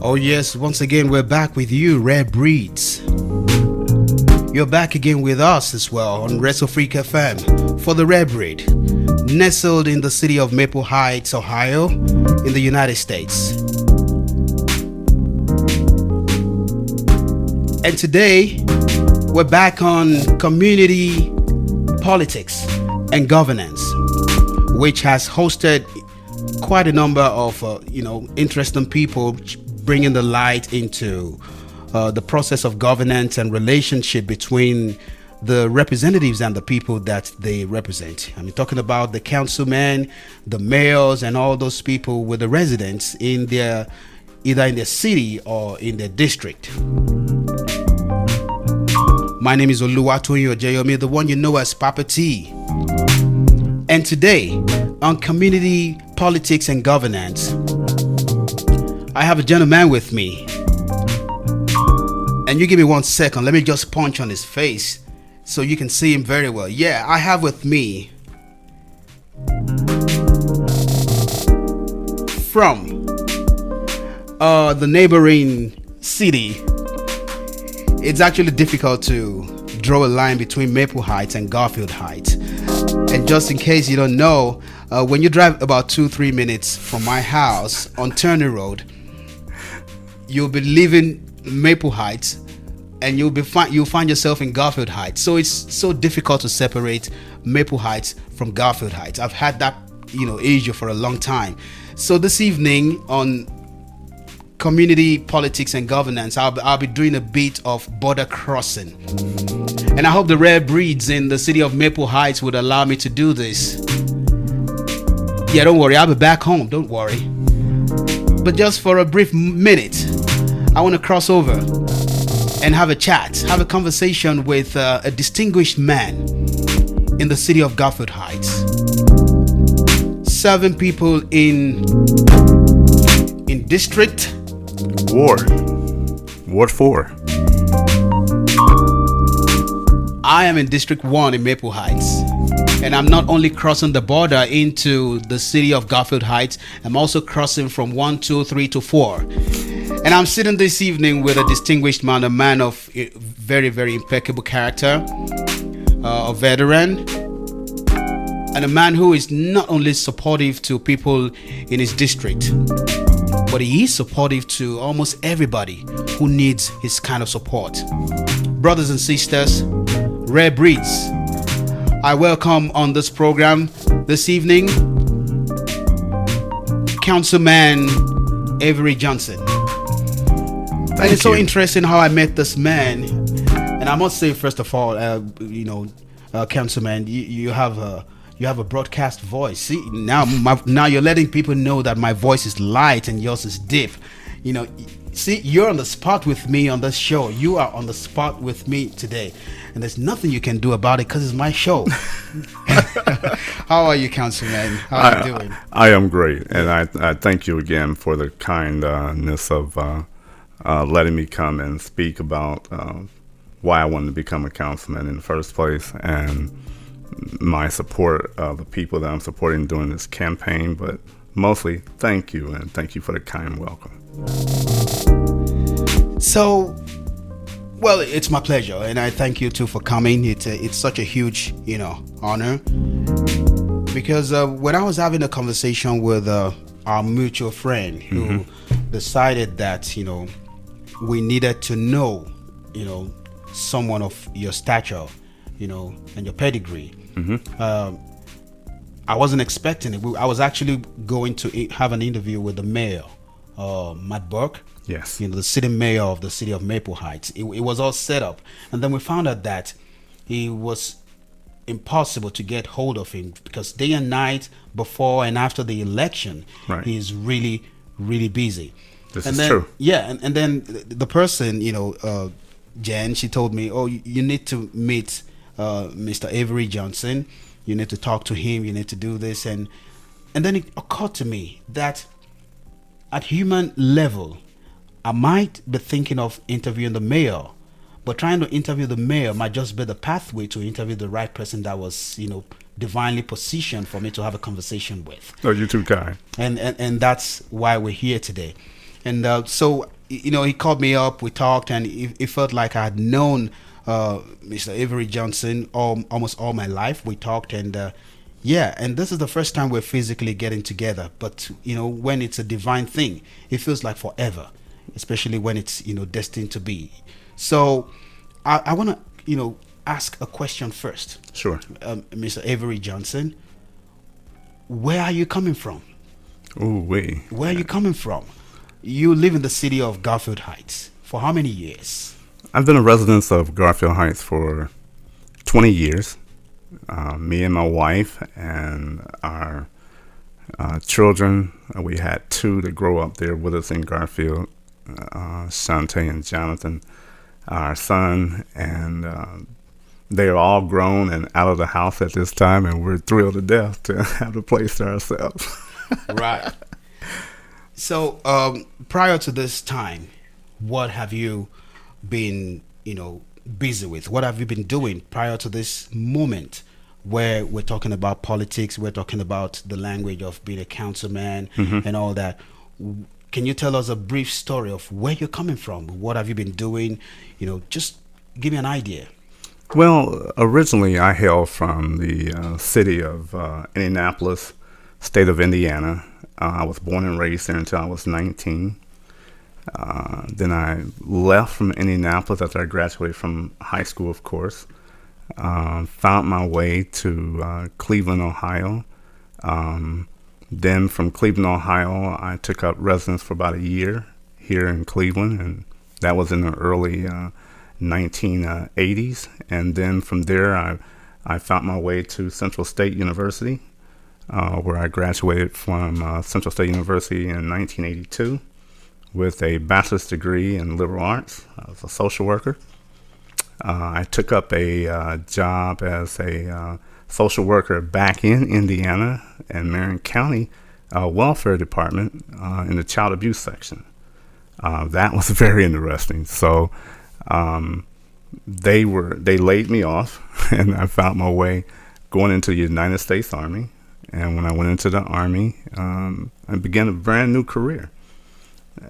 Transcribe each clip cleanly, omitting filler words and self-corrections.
Oh yes, once again we're back with you, Rare Breeds. You're back again with us as well on Resofrik FM for the Rare Breed, nestled in the city of Maple Heights, Ohio, in the United States. And today, we're back on community politics and governance, which has hosted quite a number of, interesting people bringing the light into the process of governance and relationship between the representatives and the people that they represent. I'm talking about the councilmen, the mayors, and all those people with the residents in their either in their city or in their district. My name is Oluwatoyin Ojeyomi, the one you know as Papa T. And today, on community politics and governance, I have a gentleman with me. And you give me 1 second, let me just punch on his face so you can see him very well. Yeah, I have with me from the neighboring city. It's actually difficult to draw a line between Maple Heights and Garfield Heights. And just in case you don't know, when you drive about 2-3 minutes from my house on Turner Road, you'll be leaving Maple Heights and you'll find yourself in Garfield Heights. So it's so difficult to separate Maple Heights from Garfield Heights. I've had that issue for a long time. So this evening on community politics and governance, I'll be doing a bit of border crossing, and I hope the Rare Breeds in the city of Maple Heights would allow me to do this. Yeah, don't worry, I'll be back home, don't worry. But just for a brief minute, I want to cross over and have a chat, have a conversation with a distinguished man in the city of Garfield Heights, serving people in district Ward 4. I am in District 1 in Maple Heights. And I'm not only crossing the border into the city of Garfield Heights, I'm also crossing from 1, 2, 3 to 4. And I'm sitting this evening with a distinguished man, a man of very, very impeccable character, a veteran, and a man who is not only supportive to people in his district, but he is supportive to almost everybody who needs his kind of support. Brothers and sisters, Rare Breeds, I welcome on this program this evening Councilman Avery Johnson. And it's so interesting how I met this man. And I must say, first of all, Councilman, you have a broadcast voice. See, now you're letting people know that my voice is light and yours is deep. See, you're on the spot with me on this show. You are on the spot with me today. And there's nothing you can do about it because it's my show. How are you, Councilman? How are you doing? I am great. And I thank you again for the kindness of letting me come and speak about why I wanted to become a councilman in the first place, and my support of the people that I'm supporting during this campaign. But mostly, thank you, and thank you for the kind welcome. So, well, it's my pleasure, and I thank you too for coming. It's such a huge, honor, because when I was having a conversation with our mutual friend who decided that we needed to know, someone of your stature, and your pedigree. I wasn't expecting it. I was actually going to have an interview with the mayor, Burke. Yes. The city mayor of the city of Maple Heights. It was all set up. And then we found out that it was impossible to get hold of him because day and night before and after the election, he's really, really busy. This is true. Yeah. And then the person, Jen, she told me, oh, you need to meet Mr. Avery Johnson. You need to talk to him. You need to do this. And then it occurred to me that at human level, I might be thinking of interviewing the mayor, but trying to interview the mayor might just be the pathway to interview the right person that was, divinely positioned for me to have a conversation with. Oh, you're too kind. And that's why we're here today. And so he called me up, we talked, and it felt like I had known Mr. Avery Johnson almost all my life. We talked, and yeah, and this is the first time we're physically getting together. But when it's a divine thing, it feels like forever, especially when it's destined to be. So I want to ask a question first. Sure. Mr. Avery Johnson, where are you coming from? Ooh, wee. Where are you coming from? You live in the city of Garfield Heights. For how many years? I've been a resident of Garfield Heights for 20 years. Me and my wife and our children, we had two that grow up there with us in Garfield, Shantae and Jonathan, our son, and they're all grown and out of the house at this time, and we're thrilled to death to have the place to ourselves. Right. So prior to this time, what have you been, busy with? What have you been doing prior to this moment where we're talking about politics, we're talking about the language of being a councilman and all that? Can you tell us a brief story of where you're coming from? What have you been doing? Just give me an idea. Well, originally I hail from the city of Indianapolis, state of Indiana. I was born and raised there until I was 19. Then I left from Indianapolis after I graduated from high school, of course. Found my way to Cleveland, Ohio. Then from Cleveland, Ohio, I took up residence for about a year here in Cleveland, and that was in the early 1980s. And then from there, I found my way to Central State University, where I graduated from Central State University in 1982 with a bachelor's degree in liberal arts. I was a social worker. I took up a job as a social worker back in Indiana and Marion County Welfare Department in the child abuse section. That was very interesting. So they laid me off, and I found my way going into the United States Army. And when I went into the Army, I began a brand new career.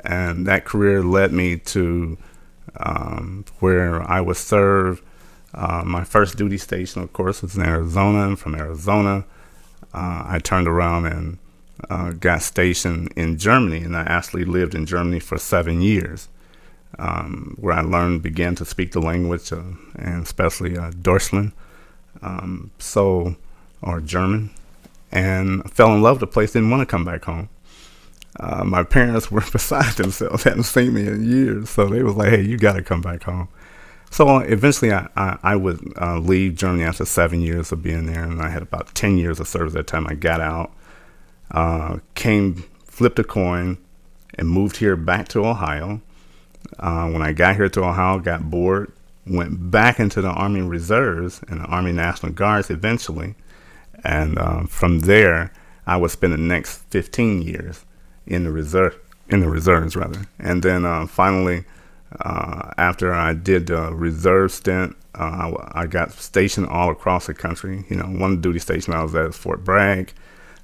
And that career led me to where I would serve. My first duty station, of course, was in Arizona. And from Arizona, I turned around and got stationed in Germany. And I actually lived in Germany for 7 years, where I began to speak the language, and especially Deutschland, or German. And fell in love with the place, didn't want to come back home. My parents were beside themselves, hadn't seen me in years, so they was like, hey, you got to come back home. So eventually I would leave Germany after 7 years of being there, and I had about 10 years of service at that time. I got out, flipped a coin, and moved here back to Ohio. When I got here to Ohio, got bored, went back into the Army Reserves and the Army National Guards eventually. And from there, I would spend the next 15 years in the reserves rather. And then finally, after I did the reserve stint, I got stationed all across the country. One duty station I was at is Fort Bragg.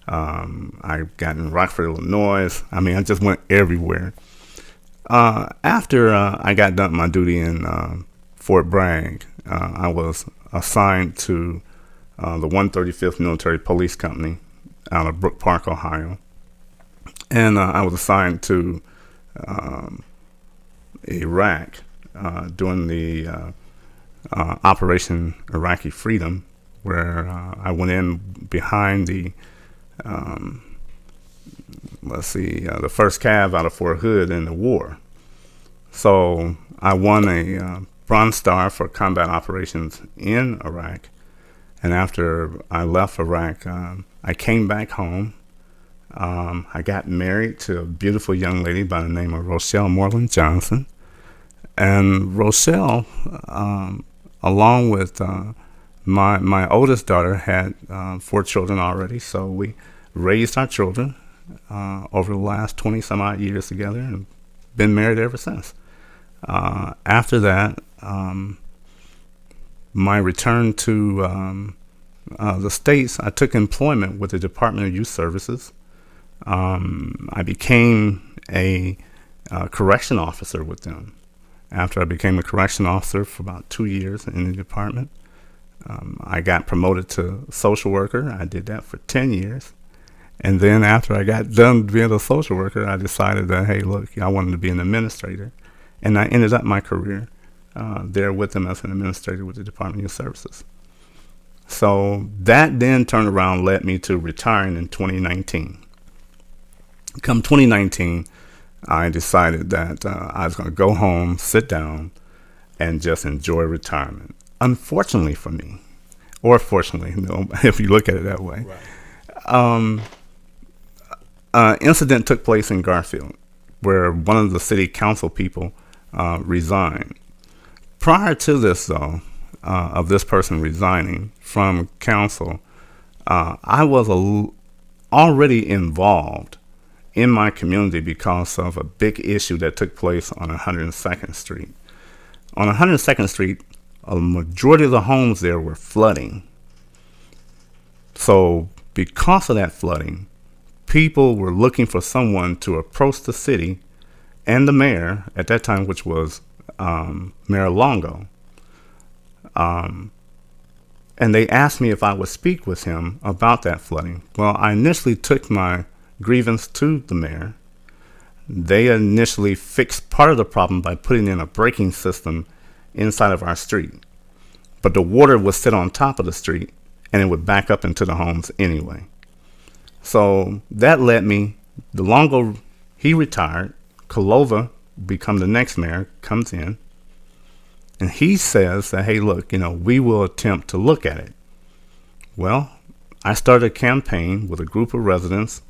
I got in Rockford, Illinois. I just went everywhere. After I got done my duty in Fort Bragg, I was assigned to the 135th Military Police Company out of Brook Park, Ohio. And I was assigned to Iraq during the Operation Iraqi Freedom, where I went in behind the first cav out of Fort Hood in the war. So I won a Bronze Star for combat operations in Iraq. And after I left Iraq, I came back home. I got married to a beautiful young lady by the name of Rochelle Moreland Johnson. And Rochelle, along with my oldest daughter, had 4 children already. So we raised our children over the last 20 some odd years together and been married ever since. After that, my return to the States, I took employment with the Department of Youth Services. I became a correction officer with them. After I became a correction officer for about 2 years in the department, I got promoted to social worker. I did that for 10 years. And then after I got done being a social worker, I decided that, hey, look, I wanted to be an administrator. And I ended up my career there with them as an administrator with the Department of Youth Services. So that then turned around, led me to retiring in 2019. Come 2019, I decided that I was going to go home, sit down, and just enjoy retirement. Unfortunately for me, or fortunately, if you look at it that way, incident took place in Garfield where one of the city council people resigned. Prior to this, though, of this person resigning from council, I was already involved in my community because of a big issue that took place on 102nd Street. On 102nd Street, a majority of the homes there were flooding. So because of that flooding, people were looking for someone to approach the city and the mayor at that time, which was Mayor Longo. And they asked me if I would speak with him about that flooding. Well, I initially took my grievance to the mayor. They initially fixed part of the problem by putting in a braking system inside of our street. But the water would sit on top of the street and it would back up into the homes anyway. So that led me, the Longo, he retired, Kalova become the next mayor, comes in, and he says that, hey, look, we will attempt to look at it. Well, I started a campaign with a group of residents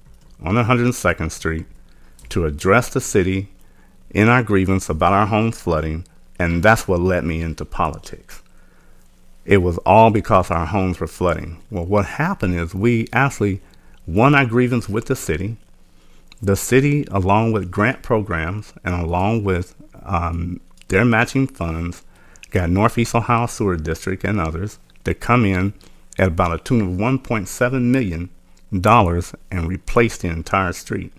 on 102nd Street to address the city in our grievance about our home flooding, and that's what led me into politics. It was all because our homes were flooding. Well, what happened is we actually won our grievance with the city. The city, along with grant programs and along with their matching funds, got Northeast Ohio Sewer District and others that come in at about a tune of $1.7 million and replace the entire street.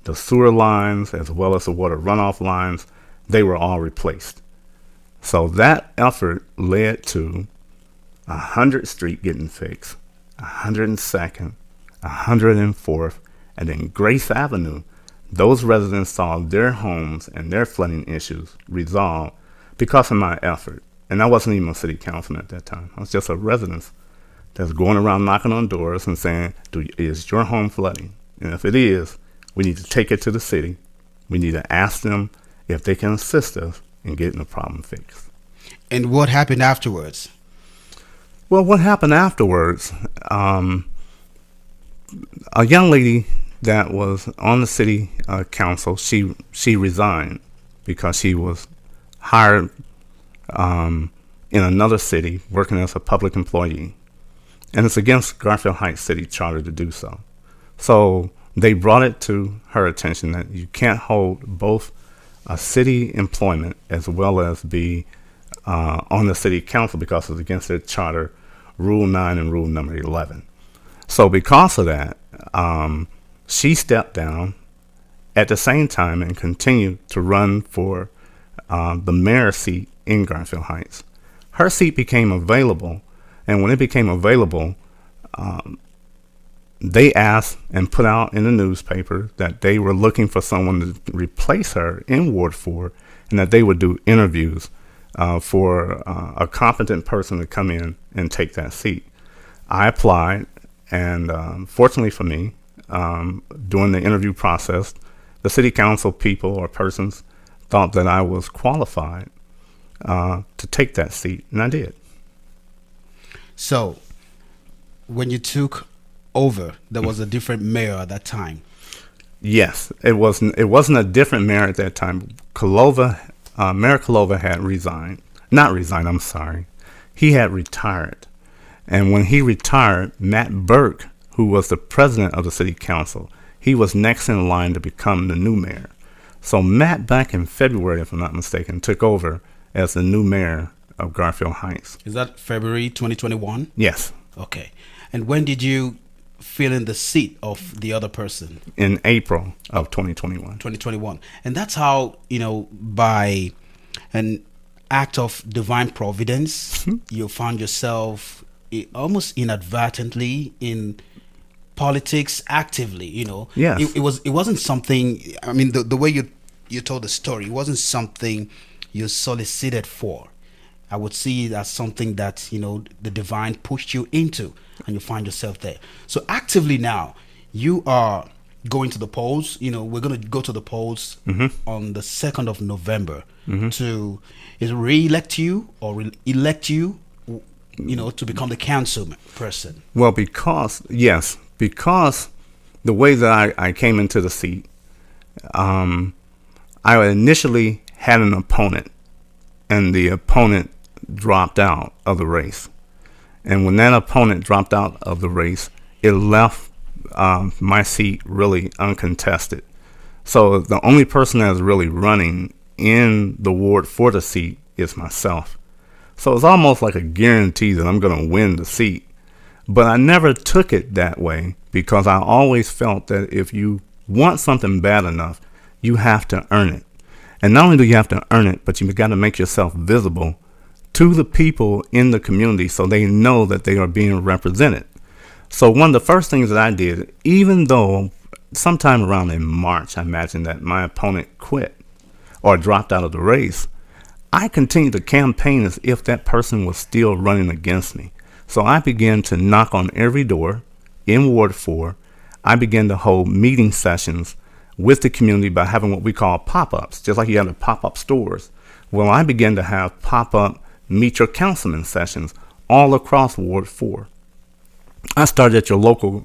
The sewer lines, as well as the water runoff lines, they were all replaced. So that effort led to 100th Street getting fixed, 102nd, 104th, and then Grace Avenue. Those residents saw their homes and their flooding issues resolved because of my effort. And I wasn't even a city councilman at that time. I was just a resident that's going around knocking on doors and saying, is your home flooding? And if it is, we need to take it to the city. We need to ask them if they can assist us in getting the problem fixed. And what happened afterwards? Well, what happened afterwards, a young lady that was on the city council, she resigned because she was hired in another city working as a public employee. And it's against Garfield Heights City Charter to do so. So they brought it to her attention that you can't hold both a city employment as well as be on the city council because it's against their charter, Rule 9 and Rule number 11. So because of that, she stepped down at the same time and continued to run for the mayor's seat in Garfield Heights. Her seat became available, and when it became available, they asked and put out in the newspaper that they were looking for someone to replace her in Ward 4 and that they would do interviews for a competent person to come in and take that seat. I applied, and fortunately for me, during the interview process, the city council people or persons thought that I was qualified to take that seat, and I did. So, when you took over, there was a different mayor at that time. Yes, it wasn't a different mayor at that time. Mayor Kalova had resigned. Not resigned, I'm sorry. He had retired. And when he retired, Matt Burke, who was the president of the city council, he was next in line to become the new mayor. So Matt, back in February, if I'm not mistaken, took over as the new mayor of Garfield Heights. Is that February 2021? Yes. Okay. And when did you filling the seat of the other person. In April of 2021. 2021. And that's how, by an act of divine providence, you found yourself almost inadvertently in politics actively. Yes. It wasn't something, I mean, the way you told the story, it wasn't something you solicited for. I would see it as something that, the divine pushed you into, and you find yourself there. So actively now, you are going to the polls. We're going to go to the polls on the 2nd of November to either re-elect you or elect you, to become the councilman person. Well, because the way that I came into the seat, I initially had an opponent, and the opponent dropped out of the race. And when that opponent dropped out of the race, it left my seat really uncontested. So the only person that's really running in the ward for the seat is myself. So it's almost like a guarantee that I'm going to win the seat. But I never took it that way, because I always felt that if you want something bad enough, you have to earn it. And not only do you have to earn it, but you've got to make yourself visible to the people in the community so they know that they are being represented. So one of the first things that I did, even though sometime around in March, I imagine that my opponent quit or dropped out of the race, I continued to campaign as if that person was still running against me. So I began to knock on every door in Ward 4. I began to hold meeting sessions with the community by having what we call pop-ups, just like you have the pop-up stores. Well, I began to have pop-up meet your councilman sessions all across Ward 4. I started at your local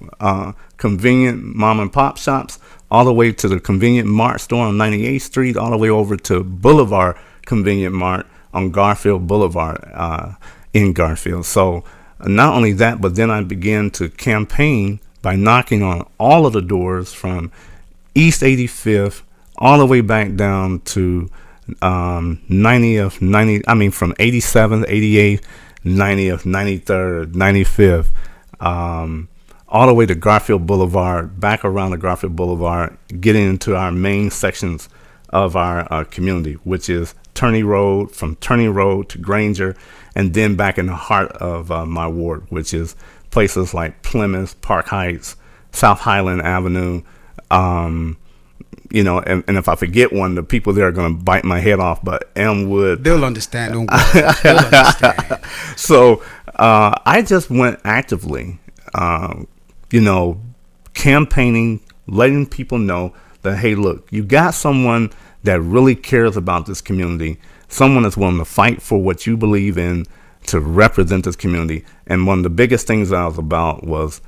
convenient mom and pop shops, all the way to the convenient mart store on 98th Street, all the way over to Boulevard Convenient Mart on Garfield Boulevard in Garfield. So not only that, but then I began to campaign by knocking on all of the doors from East 85th all the way back down to 90th, from 87th, 88th, 90th, 93rd, 95th, all the way to Garfield Boulevard, back around the Garfield Boulevard, getting into our main sections of our community, which is Turney Road, from Turney Road to Granger, and then back in the heart of my ward, which is places like Plymouth, Park Heights, South Highland Avenue, and if I forget one, the people there are going to bite my head off, but Elmwood. They'll understand. Don't worry. They'll understand. So I just went actively, campaigning, letting people know that, hey, look, you got someone that really cares about this community, someone that's willing to fight for what you believe in, to represent this community. And one of the biggest things I was about was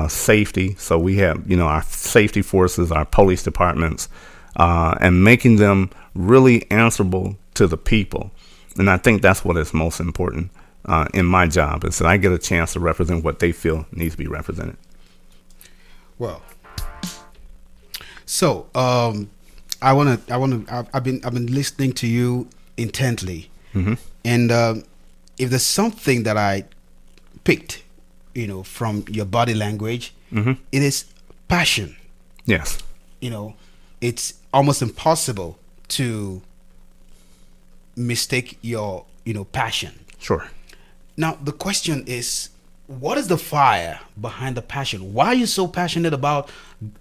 safety. So we have, our safety forces, our police departments, and making them really answerable to the people. And I think that's what is most important in my job, is that I get a chance to represent what they feel needs to be represented. Well, so I've been listening to you intently, and if there's something that I picked, from your body language, it is passion. Yes. It's almost impossible to mistake your, passion. Sure. Now, the question is, what is the fire behind the passion? Why are you so passionate about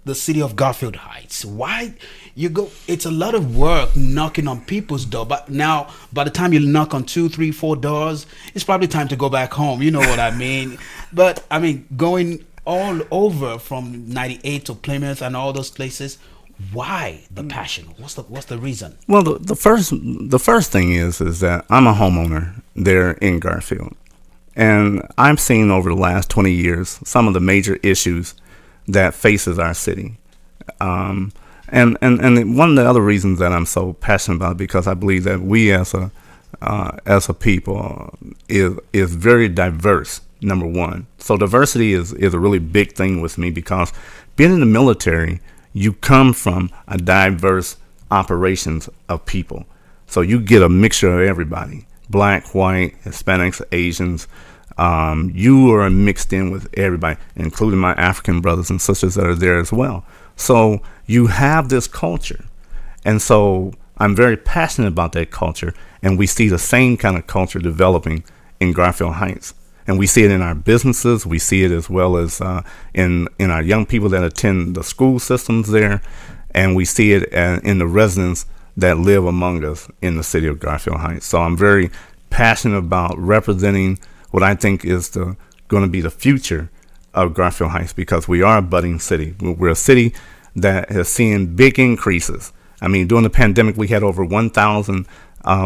the city of Garfield Heights? Why you go? It's a lot of work knocking on people's door. But now, by the time you knock on 2, 3, 4 doors, it's probably time to go back home. You know what I mean? But I mean, going all over from 98 to Plymouth and all those places. Why the passion? What's the reason? Well, the first thing is that I'm a homeowner there in Garfield. And I've seen over the last 20 years some of the major issues that faces our city. And one of the other reasons that I'm so passionate about it, because I believe that we as a people is very diverse, number one. So diversity is a really big thing with me, because being in the military, you come from a diverse operations of people. So you get a mixture of everybody: black, white, Hispanics, Asians, You are mixed in with everybody, including my African brothers and sisters that are there as well. So you have this culture. And so I'm very passionate about that culture. And we see the same kind of culture developing in Garfield Heights. And we see it in our businesses. We see it as well as in our young people that attend the school systems there. And we see it in the residents that live among us in the city of Garfield Heights. So I'm very passionate about representing what I think is going to be the future of Garfield Heights, because we are a budding city. We're a city that has seen big increases. I mean, during the pandemic, we had over 1,000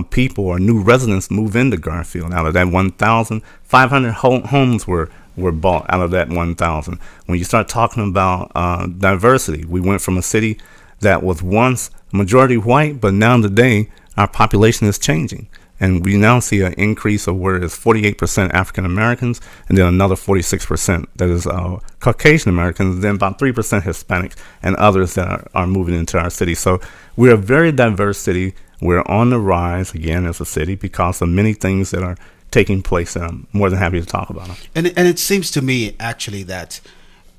people or new residents move into Garfield. Out of that 1,000, 500 homes were bought out of that 1,000. When you start talking about diversity, we went from a city that was once majority white, but now today our population is changing. And we now see an increase of where it's 48% African Americans, and then another 46% that is Caucasian Americans, then about 3% Hispanics, and others that are moving into our city. So we're a very diverse city. We're on the rise again as a city because of many things that are taking place, and I'm more than happy to talk about them. And it seems to me actually that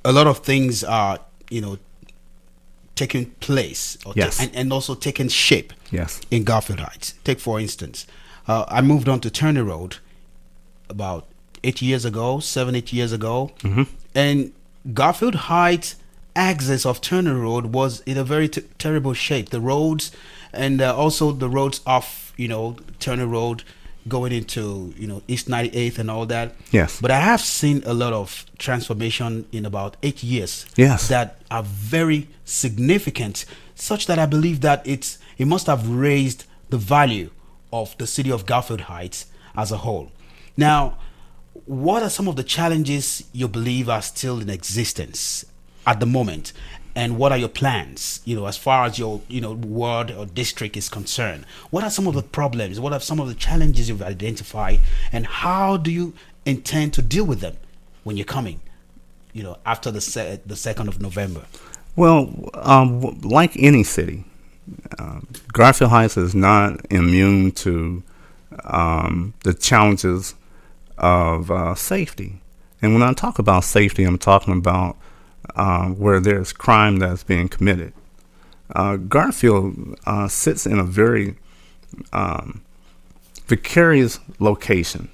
a lot of things are, taking place, Yes. and also taking shape. Yes. In Garfield Heights. Take for instance, I moved on to Turner Road about 8 years ago, 7-8 years ago, and Garfield Heights axis of Turner Road was in a very terrible shape. The roads and also the roads off, Turner Road going into, East 98th and all that. Yes. But I have seen a lot of transformation in about 8 years. Yes. That are very significant, such that I believe that it must have raised the value of the city of Garfield Heights as a whole. Now, what are some of the challenges you believe are still in existence at the moment? And what are your plans, as far as your, ward or district is concerned? What are some of the problems? What are some of the challenges you've identified? And how do you intend to deal with them when you're coming, after the 2nd of November? Well, like any city, Garfield Heights is not immune to the challenges of safety. And when I talk about safety, I'm talking about where there's crime that's being committed. Garfield sits in a very precarious location.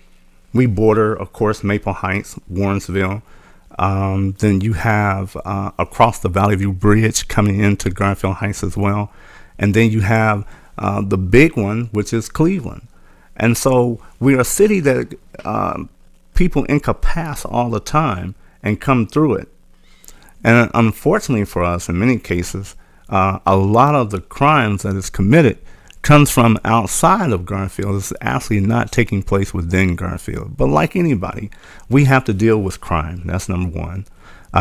We border, of course, Maple Heights, Warrensville. Then you have across the Valley View Bridge coming into Garfield Heights as well. And then you have the big one, which is Cleveland. And so we're a city that people encompass all the time and come through it. And unfortunately for us, in many cases, a lot of the crimes that is committed comes from outside of Garfield. It's actually not taking place within Garfield. But like anybody, we have to deal with crime. That's number one.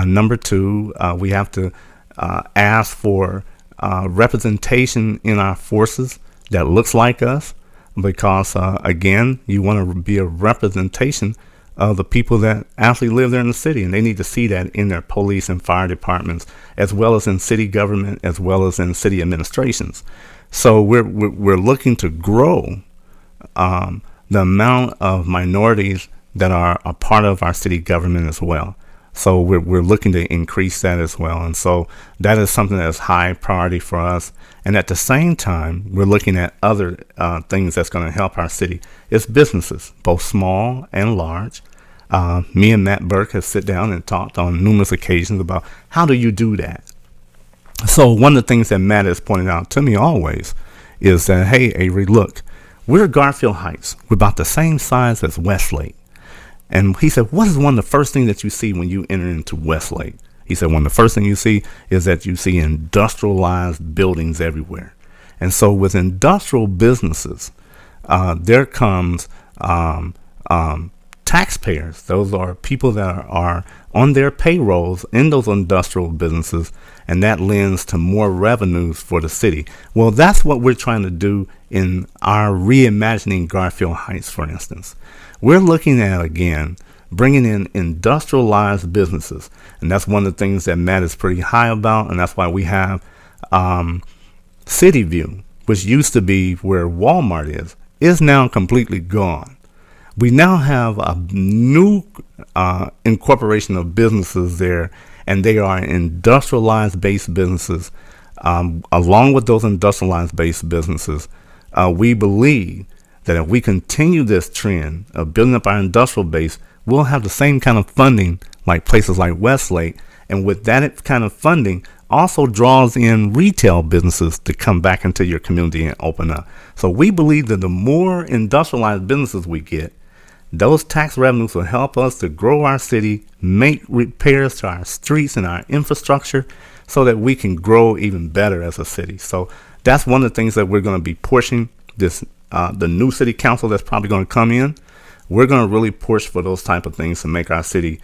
Number two, we have to ask for representation in our forces that looks like us, because, again, you want to be a representation of the people that actually live there in the city, and they need to see that in their police and fire departments, as well as in city government, as well as in city administrations. So we're looking to grow the amount of minorities that are a part of our city government as well. So we're looking to increase that as well. And so that is something that is high priority for us. And at the same time, we're looking at other things that's going to help our city. It's businesses, both small and large. Me and Matt Burke have sit down and talked on numerous occasions about how do you do that. So one of the things that Matt has pointed out to me always is that, hey, Avery, look, we're Garfield Heights. We're about the same size as Westlake. And he said, what is one of the first things that you see when you enter into Westlake? He said, one of the first things you see is that you see industrialized buildings everywhere. And so with industrial businesses, there comes taxpayers. Those are people that are on their payrolls in those industrial businesses, and that lends to more revenues for the city. Well, that's what we're trying to do in our reimagining Garfield Heights, for instance. We're looking at, again, bringing in industrialized businesses, and that's one of the things that Matt is pretty high about, and that's why we have City View, which used to be where Walmart is now completely gone. We now have a new incorporation of businesses there, and they are industrialized based businesses. Along with those industrialized based businesses, we believe that if we continue this trend of building up our industrial base, we'll have the same kind of funding like places like Westlake. And with that kind of funding, also draws in retail businesses to come back into your community and open up. So we believe that the more industrialized businesses we get, those tax revenues will help us to grow our city, make repairs to our streets and our infrastructure so that we can grow even better as a city. So that's one of the things that we're going to be pushing this, the new city council that's probably going to come in. We're going to really push for those type of things to make our city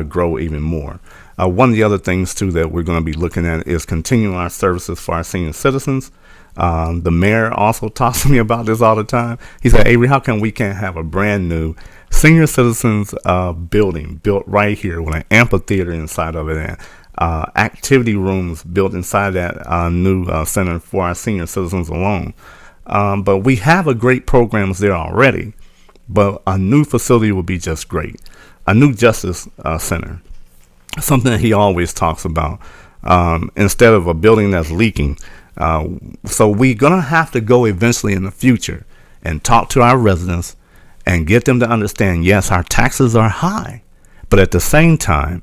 grow even more. One of the other things, too, that we're going to be looking at is continuing our services for our senior citizens. The mayor also talks to me about this all the time. He said, Avery, how come we can't have a brand new senior citizens building built right here with an amphitheater inside of it and activity rooms built inside that new center for our senior citizens alone? But we have a great programs there already, but a new facility would be just great. A new justice center, something that he always talks about, instead of a building that's leaking. So we're going to have to go eventually in the future and talk to our residents and get them to understand, yes, our taxes are high, but at the same time,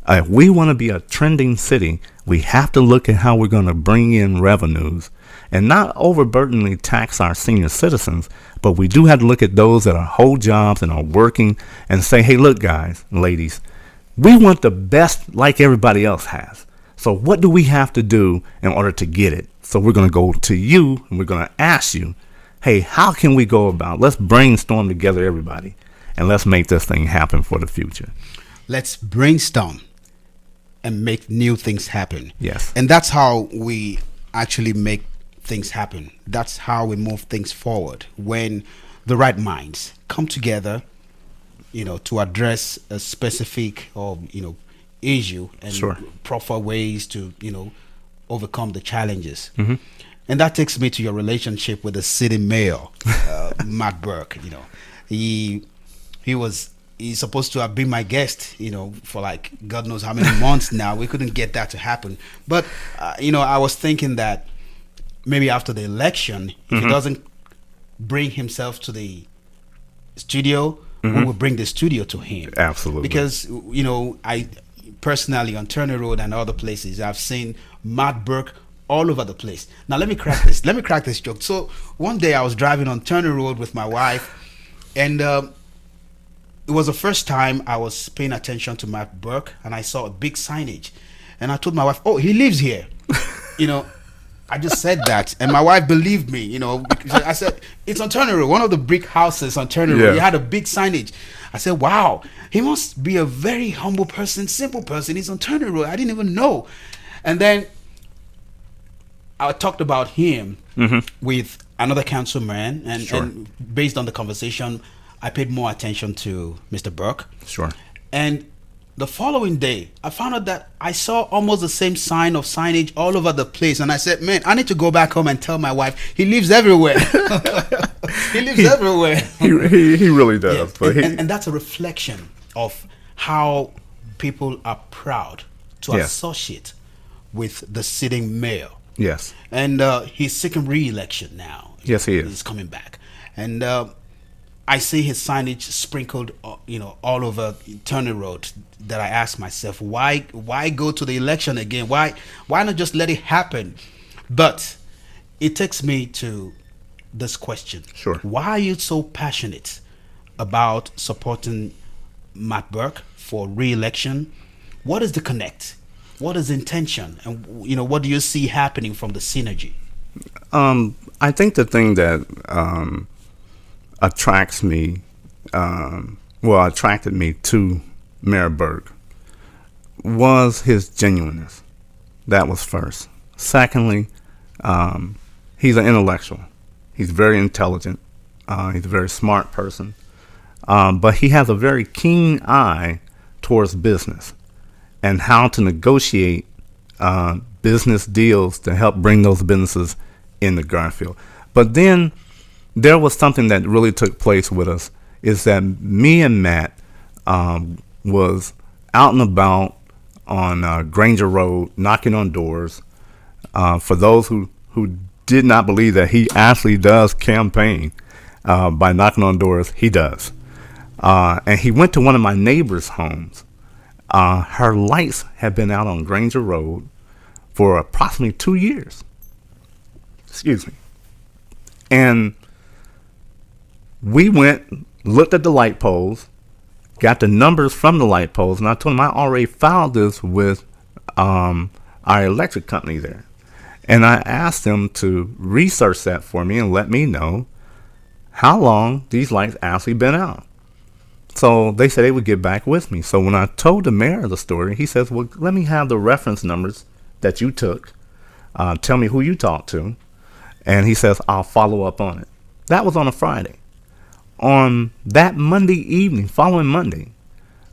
if we want to be a trending city, we have to look at how we're going to bring in revenues and not overburdeningly tax our senior citizens, but we do have to look at those that are hold jobs and are working and say, hey, look, guys and ladies, we want the best like everybody else has. So what do we have to do in order to get it? So we're going to go to you and we're going to ask you, hey, how can we go about? Let's brainstorm together, everybody, and let's make this thing happen for the future. Let's brainstorm and make new things happen. Yes. And that's how we actually make things happen. That's how we move things forward, when the right minds come together, to address a specific or, issue and Sure. proper ways to, overcome the challenges. Mm-hmm. And that takes me to your relationship with the city mayor, Matt Burke. He's supposed to have been my guest, for like God knows how many months now. We couldn't get that to happen. But, I was thinking that maybe after the election, if he doesn't bring himself to the studio, we will bring the studio to him. Absolutely. Because, I personally on Turner Road and other places, I've seen Matt Burke all over the place. Now let me crack this. Let me crack this joke. So one day I was driving on Turner Road with my wife, and it was the first time I was paying attention to Matt Burke, and I saw a big signage, and I told my wife, "Oh, he lives here." I just said that, and my wife believed me. Because I said it's on Turner Road, one of the brick houses on Turner Road. Yeah. He had a big signage. I said, "Wow, he must be a very humble person, simple person. He's on Turner Road. I didn't even know." And then I talked about him with another councilman, and, Sure. and based on the conversation, I paid more attention to Mr. Burke. Sure. And the following day, I found out that I saw almost the same signage all over the place. And I said, man, I need to go back home and tell my wife, he lives everywhere. He lives everywhere. He really does. Yeah. But And that's a reflection of how people are proud to Yes. associate with the sitting mayor. yes. And he's seeking re-election now. Yes, he is. He's coming back. And I see his signage sprinkled, all over Turner Road. That I ask myself, why go to the election again? Why not just let it happen? But it takes me to this question. Sure. Why are you so passionate about supporting Matt Burke for re-election? What is the connect? What is the intention? And what do you see happening from the synergy? I think the thing that attracted me to Mayor Burke was his genuineness. That was first. Secondly, he's an intellectual. He's very intelligent. He's a very smart person. But he has a very keen eye towards business and how to negotiate business deals to help bring those businesses into Garfield. But then there was something that really took place with us is that me and Matt was out and about on Granger Road, knocking on doors. For those who did not believe that he actually does campaign by knocking on doors, he does. And he went to one of my neighbor's homes. Her lights have been out on Granger Road for approximately 2 years. Excuse me. And we went, looked at the light poles, got the numbers from the light poles, and I told him I already filed this with our electric company there. And I asked them to research that for me and let me know how long these lights actually been out. So they said they would get back with me. So when I told the mayor the story, he says, well, let me have the reference numbers that you took. Tell me who you talked to. And he says, I'll follow up on it. That was on a Friday. On that Monday evening, following Monday,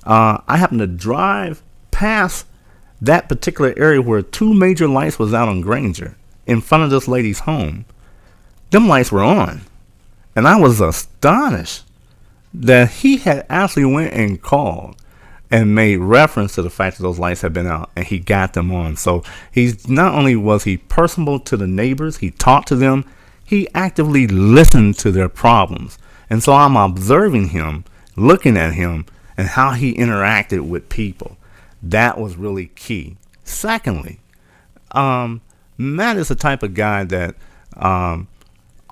I happened to drive past that particular area where 2 major lights was out on Granger in front of this lady's home. Them lights were on. And I was astonished that he had actually went and called and made reference to the fact that those lights had been out, and he got them on. So he's not only was he personable to the neighbors, he talked to them, he actively listened to their problems. And so I'm observing him, looking at him, and how he interacted with people. That was really key. Secondly, Matt is the type of guy that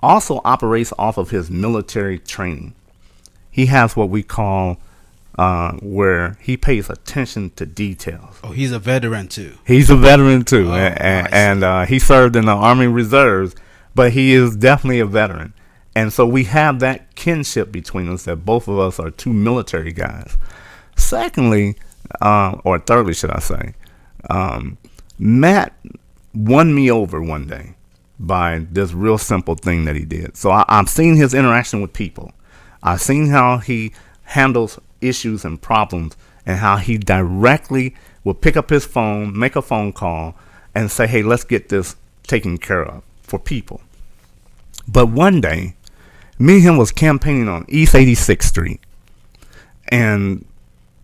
also operates off of his military training. He has what we call where he pays attention to details. Oh, he's a veteran too. He's a veteran too, Oh, and nice. he served in the Army Reserves, but he is definitely a veteran. And so we have that kinship between us that both of us are 2 military guys. Secondly, or thirdly, should I say, Matt won me over one day by this real simple thing that he did. So I've seen his interaction with people. I've seen how he handles issues and problems, and how he directly will pick up his phone, make a phone call, and say, hey, let's get this taken care of for people. But one day, me and him was campaigning on East 86th Street, and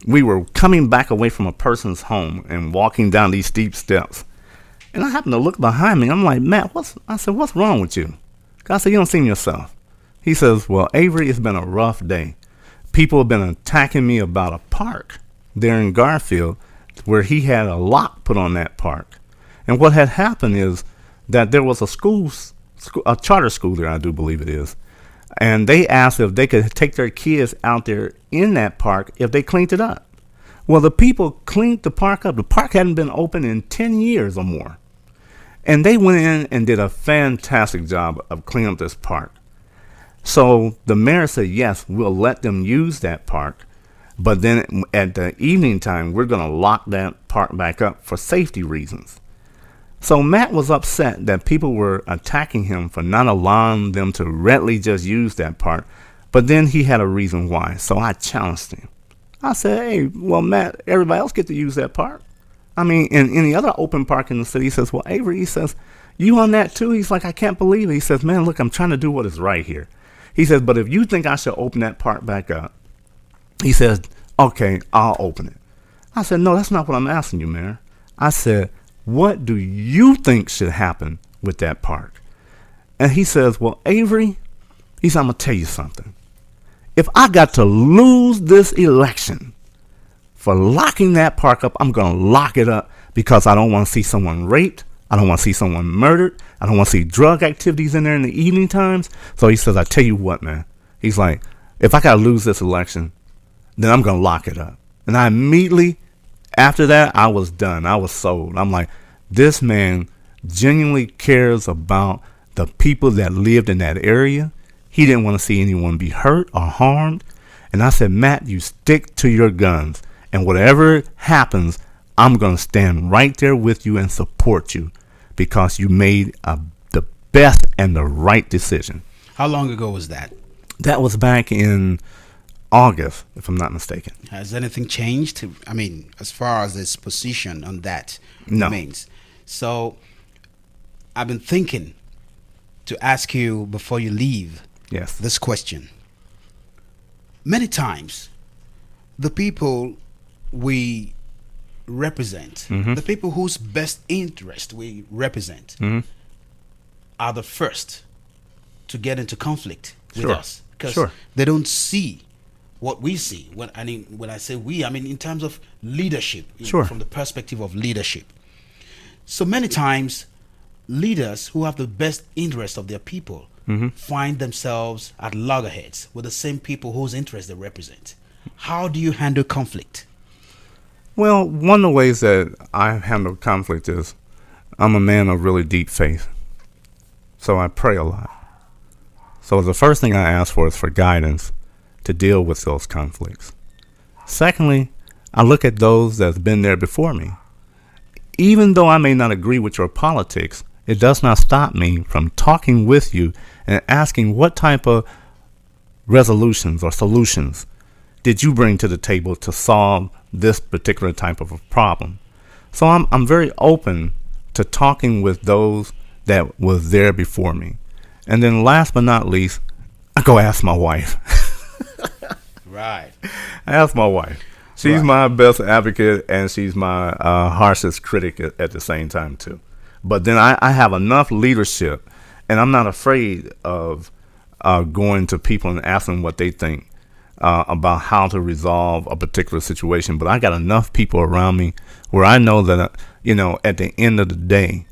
we were coming back away from a person's home and walking down these steep steps. And I happened to look behind me. I'm like, Matt, what's wrong with you? I said, you don't seem yourself. He says, well, Avery, it's been a rough day. People have been attacking me about a park there in Garfield where he had a lock put on that park. And what had happened is that there was a charter school there, I do believe it is. And they asked if they could take their kids out there in that park if they cleaned it up. Well, the people cleaned the park up. The park hadn't been open in 10 years or more. And they went in and did a fantastic job of cleaning up this park. So the mayor said, yes, we'll let them use that park. But then at the evening time, we're going to lock that park back up for safety reasons. So Matt was upset that people were attacking him for not allowing them to readily just use that park. But then he had a reason why. So I challenged him. I said, hey, well, Matt, everybody else get to use that park. I mean, in any other open park in the city. He says, well, Avery, he says, you on that too? He's like, I can't believe it. He says, man, look, I'm trying to do what is right here. He says, but if you think I should open that park back up, he says, okay, I'll open it. I said, no, that's not what I'm asking you, Mayor. I said, what do you think should happen with that park? And he says, well, Avery, he said, I'm going to tell you something. If I got to lose this election for locking that park up, I'm going to lock it up because I don't want to see someone raped. I don't want to see someone murdered. I don't want to see drug activities in there in the evening times. So he says, I tell you what, man. He's like, if I got to lose this election, then I'm going to lock it up. And I immediately, after that, I was done. I was sold. I'm like, this man genuinely cares about the people that lived in that area. He didn't want to see anyone be hurt or harmed. And I said, Matt, you stick to your guns. And whatever happens, I'm going to stand right there with you and support you because you made the best and the right decision. How long ago was that? That was back in August, if I'm not mistaken. Has anything changed? I mean, as far as his position on that No. remains. So I've been thinking to ask you before you leave Yes. this question. Many times, the people we represent, Mm-hmm. the people whose best interest we represent, Mm-hmm. are the first to get into conflict with Sure. us because Sure. they don't see what we see. When I say we, I mean in terms of leadership, Sure. from the perspective of leadership. So many times, leaders who have the best interest of their people Mm-hmm. find themselves at loggerheads with the same people whose interests they represent. How do you handle conflict? Well, one of the ways that I handle conflict is I'm a man of really deep faith. So I pray a lot. So the first thing I ask for is for guidance to deal with those conflicts. Secondly, I look at those that's been there before me. Even though I may not agree with your politics, it does not stop me from talking with you and asking what type of resolutions or solutions did you bring to the table to solve this particular type of a problem. So I'm very open to talking with those that was there before me. And then last but not least, I go ask my wife. Right. I ask my wife. She's Right. my best advocate, and she's my harshest critic at the same time, too. But then I have enough leadership, and I'm not afraid of going to people and asking what they think about how to resolve a particular situation. But I got enough people around me where I know that, at the end of the day,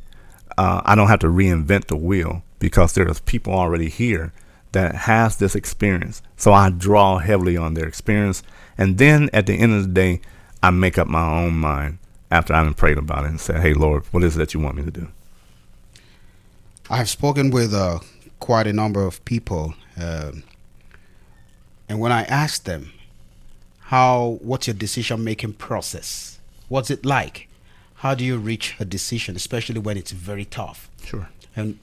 I don't have to reinvent the wheel because there's people already here that has this experience. So I draw heavily on their experience. And then at the end of the day, I make up my own mind after I've prayed about it and said, hey, Lord, what is it that you want me to do? I have spoken with quite a number of people, and when I ask them, what's your decision-making process? What's it like? How do you reach a decision, especially when it's very tough? Sure. And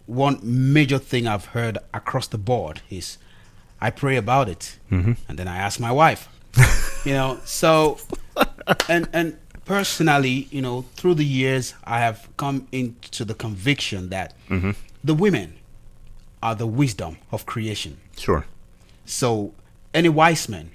one major thing I've heard across the board is, I pray about it, Mm-hmm. and then I ask my wife. So, and personally, through the years, I have come into the conviction that Mm-hmm. the women are the wisdom of creation. Sure. So, any wise man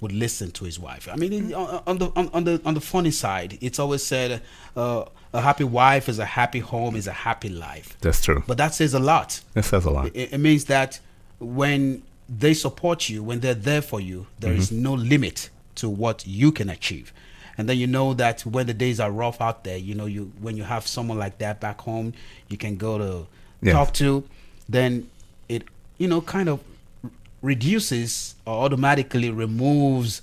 would listen to his wife. I mean, on the funny side, it's always said, a happy wife is a happy home, is a happy life. That's true. But that says a lot. It says a lot. It means that when they support you, when they're there for you, there is no limit to what you can achieve. And then you know that when the days are rough out there, when you have someone like that back home, you can go to talk to, then it, kind of reduces or automatically removes,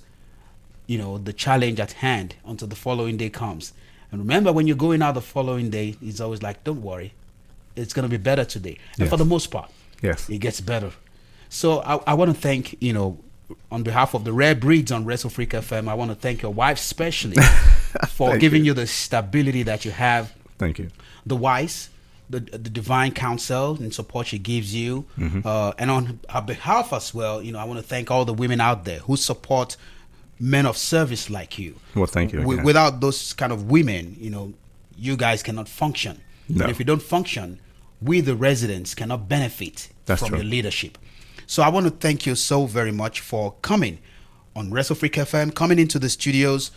the challenge at hand until the following day comes. And remember, when you're going out the following day, it's always like, don't worry, it's going to be better today. And for the most part, Yes. it gets better. So I want to thank, on behalf of the Rare Breeds on Resofrik FM, I want to thank your wife specially for giving you the stability that you have. Thank you. The wise, the divine counsel and support she gives you. And on her behalf as well, I want to thank all the women out there who support men of service like you. Well, thank you again. Without those kind of women, you guys cannot function. No. And if you don't function, we the residents cannot benefit That's from true. your leadership. So I want to thank you so very much for coming on Resofrik FM, coming into the studios,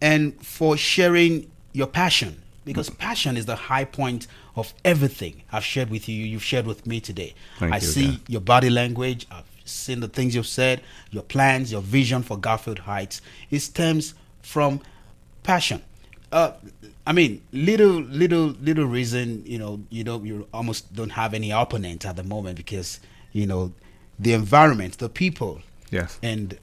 and for sharing your passion, because passion is the high point of everything I've shared with you. You've shared with me today. Thank I you see again. your body language. I've seen the things you've said, your plans, your vision for Garfield Heights. It stems from passion. I mean, little reason, you almost don't have any opponent at the moment because, the environment, the people, Yes. and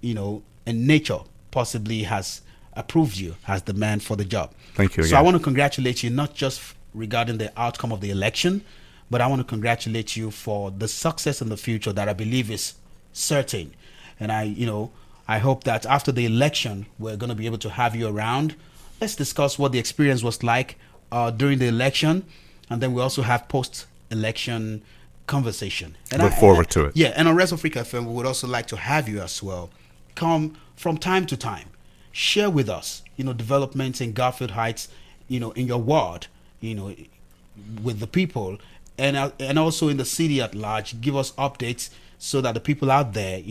and nature possibly has approved you as the man for the job. Thank you So again. I want to congratulate you, not just regarding the outcome of the election, but I want to congratulate you for the success in the future that I believe is certain. And I hope that after the election, we're going to be able to have you around. Let's discuss what the experience was like during the election, and then we also have post-election conversation. And Look forward to it. Yeah, and on Resofrik FM, we would also like to have you as well. Come from time to time, share with us, developments in Garfield Heights, in your ward, with the people, and also in the city at large. Give us updates so that the people out there,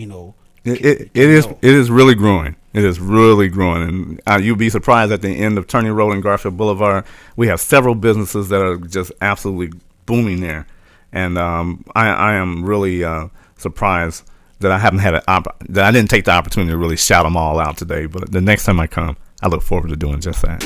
It is really growing. It is really growing, and you'll be surprised at the end of Turning Road and Garfield Boulevard. We have several businesses that are just absolutely booming there, and I am really surprised that I haven't had that I didn't take the opportunity to really shout them all out today. But the next time I come, I look forward to doing just that.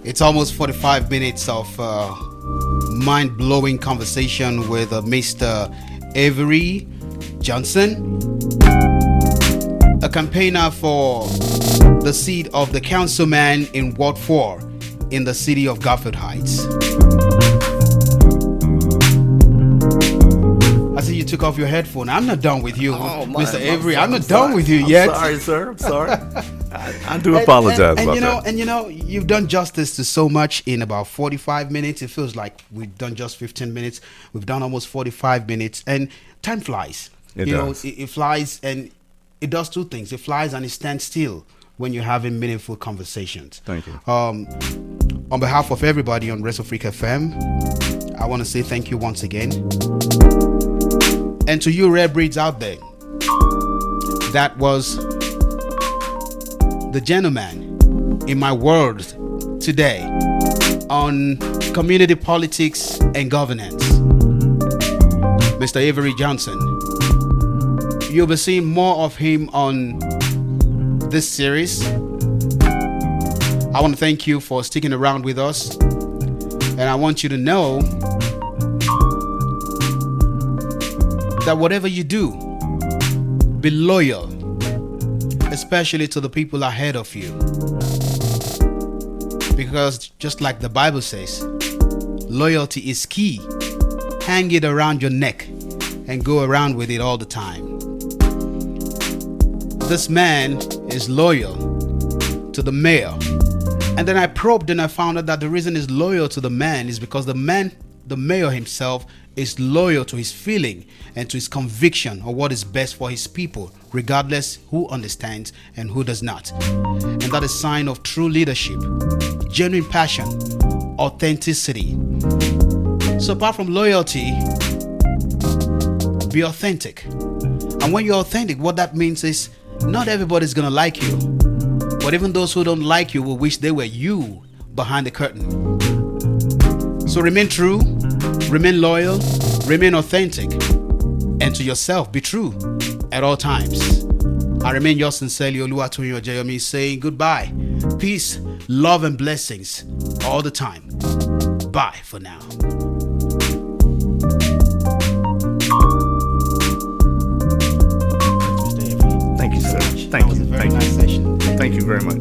It's almost 45 minutes of mind-blowing conversation with Mr. Avery Johnson, a campaigner for the seat of the councilman in Ward 4 in the city of Garfield Heights. I see you took off your headphone. I'm not done with you, Mr. Avery. I'm not done with you yet. Sorry, sir. I'm sorry. I do apologize about that. And you've done justice to so much in about 45 minutes. It feels like we've done just 15 minutes. We've done almost 45 minutes, and time flies. It does. It flies, and it does two things. It flies and it stands still when you're having meaningful conversations. Thank you. On behalf of everybody on Resofrik FM, I want to say thank you once again. And to you rare breeds out there, that was the gentleman in my world today on community politics and governance, Mr. Avery Johnson. You'll be seeing more of him on this series. I want to thank you for sticking around with us, and I want you to know that whatever you do, be loyal, especially to the people ahead of you, because just like the Bible says, loyalty is key. Hang it around your neck and go around with it all the time. This man is loyal to the mayor, and then I probed and I found out that the reason he's loyal to the man is because the mayor himself is loyal to his feeling and to his conviction of what is best for his people, regardless who understands and who does not. And that is a sign of true leadership, genuine passion, authenticity. So apart from loyalty, be authentic. And when you're authentic, what that means is not everybody's gonna like you, but even those who don't like you will wish they were you behind the curtain. So remain true, remain loyal, remain authentic, and to yourself be true at all times. I remain yours sincerely, Oluwatoyin Ojeyomi, saying goodbye, peace, love, and blessings all the time. Bye for now. Thank you, sir. Thank you. That was a very nice session. Thank you very much.